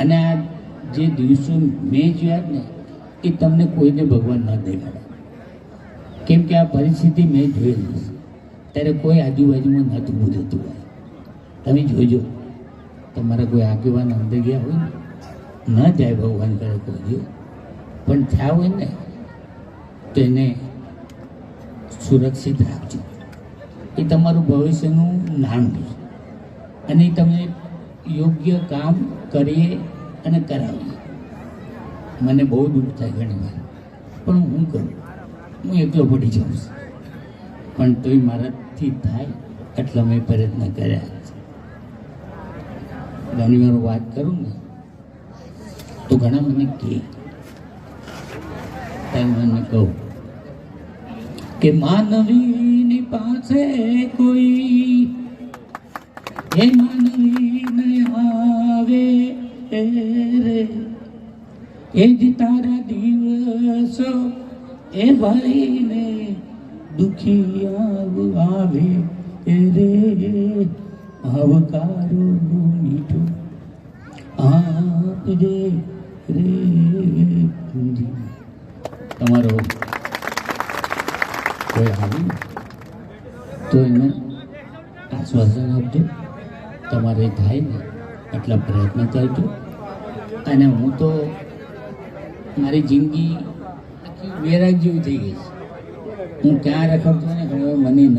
અને આ જે દિવસો મેં જોયા ને એ તમને કોઈને ભગવાન ન દેખાડે, કેમ કે આ પરિસ્થિતિ મેં જોયેલી છે. ત્યારે કોઈ આજુબાજુમાં નહોતું બોલતું હોય. તમે જોજો, તમારા કોઈ આગેવાન અંદર ગયા હોય ને, ન જાય ભગવાન કરે કોઈ, પણ થયા હોય ને તો એને સુરક્ષિત રાખજો. એ તમારું ભવિષ્યનું નાણું છે અને તમે યોગ્ય કામ કરીએ અને કરાવીએ. મને બહુ દુઃખ થાય ઘણી વાર, પણ હું કરું, હું એકલો પડી જાઉં છું, પણ તોય મારાથી થાય એટલા મેં પ્રયત્ન કર્યા. ઘણી વાર વાત કરું ને તો ઘણા મને કહે, મને કહું કે માનવીની પાસે કોઈ એ માનવી નહીં આવે રે, એ જ તારા દિવસો એ ભાઈને દુખી આવે રે, આવકારો મીઠો આપજે રે. તમારો કોઈ આવ્યું તો એને આશ્વાસન આપજો. તમારે થાય ને એટલા પ્રયત્ન કરજો. અને હું તો મારી જિંદગી વેરાગ જેવી થઈ ગઈ છે. હું ક્યાં રખડતો ને હવે મને ન